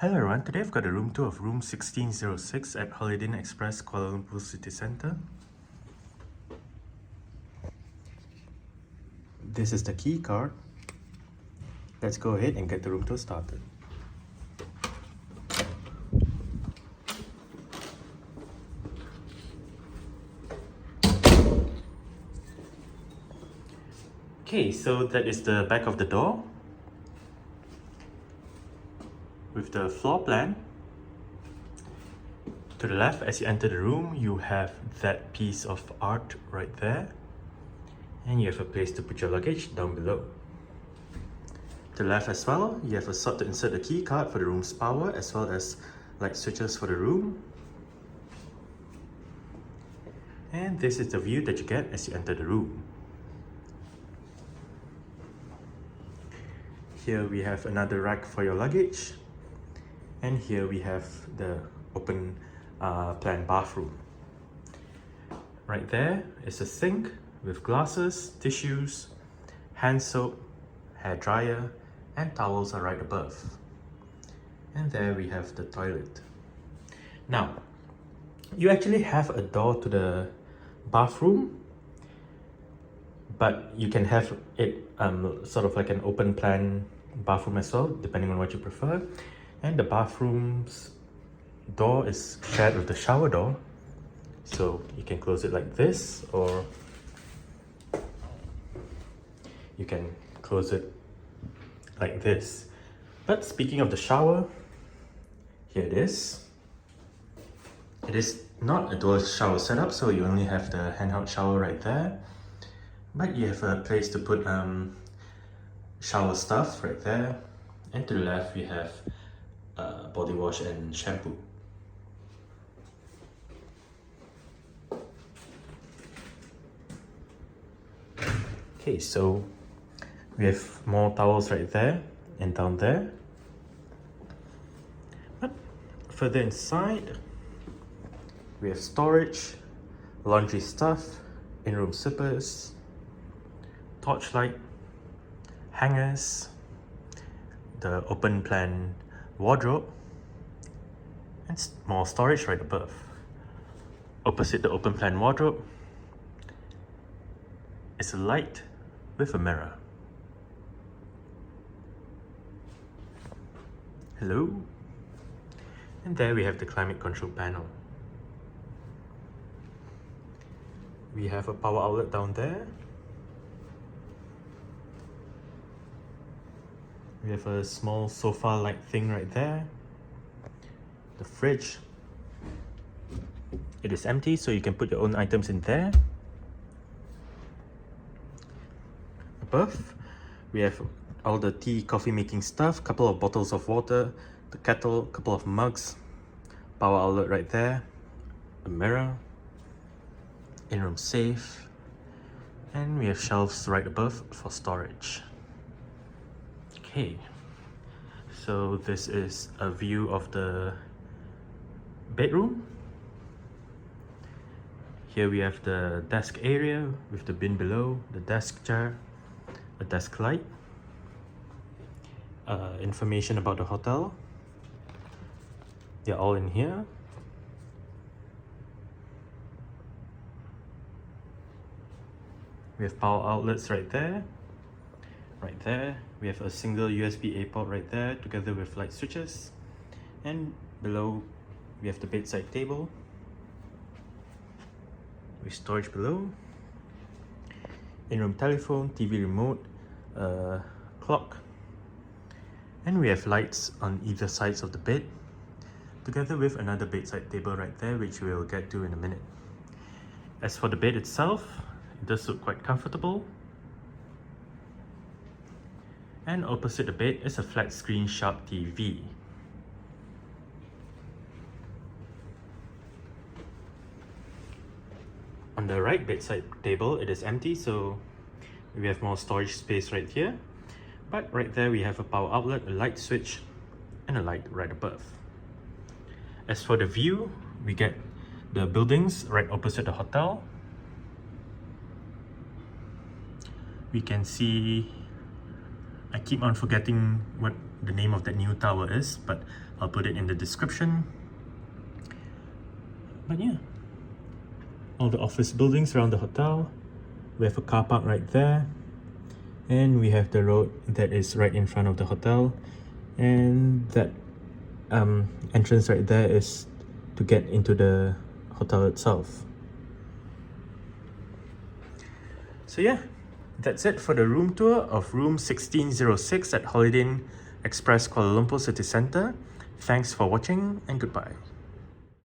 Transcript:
Hello everyone, today I've got a room tour of room 1606 at Holiday Inn Express, Kuala Lumpur City Centre. This is the key card. Let's go ahead and get the room tour started. Okay, so that is the back of the door with the floor plan. To the left, as you enter the room, you have that piece of art right there, and you have a place to put your luggage down below. To the left as well, you have a slot to insert the key card for the room's power, as well as light switches for the room. And this is the view that you get as you enter the room. Here we have another rack for your luggage, and here we have the open plan bathroom. Right there is a sink with glasses, tissues, hand soap, hair dryer, and towels are right above. And there we have the toilet. Now, you actually have a door to the bathroom, but you can have it sort of like an open plan bathroom as well, depending on what you prefer. And the bathroom's door is shared with the shower door, so you can close it like this, or you can close it like this. But speaking of the shower, here it is. It is not a dual shower setup, so you only have the handheld shower right there, but you have a place to put shower stuff right there. And to the left we have body wash and shampoo. Okay, so we have more towels right there and down there. But further inside, we have storage, laundry stuff, in-room slippers, torchlight, hangers, the open plan wardrobe, and more storage right above. Opposite the open plan wardrobe is a light with a mirror. Hello. And there we have the climate control panel. We have a power outlet down there. We have a small sofa-like thing right there. The fridge. It is empty, so you can put your own items in there. Above, we have all the tea, coffee making stuff, couple of bottles of water, the kettle, couple of mugs, power outlet right there, a mirror, in-room safe, and we have shelves right above for storage. Okay, so this is a view of the bedroom. Here we have the desk area with the bin below, the desk chair, a desk light, information about the hotel. They're all in here. We have power outlets right there. Right there, we have a single USB-A port right there, together with light switches. And below, we have the bedside table with storage below. In-room telephone, TV remote, clock. And we have lights on either sides of the bed, together with another bedside table right there, which we'll get to in a minute. As for the bed itself, it does look quite comfortable. And opposite the bed is a flat screen Sharp TV. On the right bedside table, it is empty, so we have more storage space right here. But right there we have a power outlet, a light switch, and a light right above. As for the view, we get the buildings right opposite the hotel. We can see I keep on forgetting what the name of that new tower is, but I'll put it in the description. But yeah, all the office buildings around the hotel. We have a car park right there, and we have the road that is right in front of the hotel, and that entrance right there is to get into the hotel itself. So yeah, that's it for the room tour of room 1606 at Holiday Inn Express Kuala Lumpur City Centre. Thanks for watching and goodbye.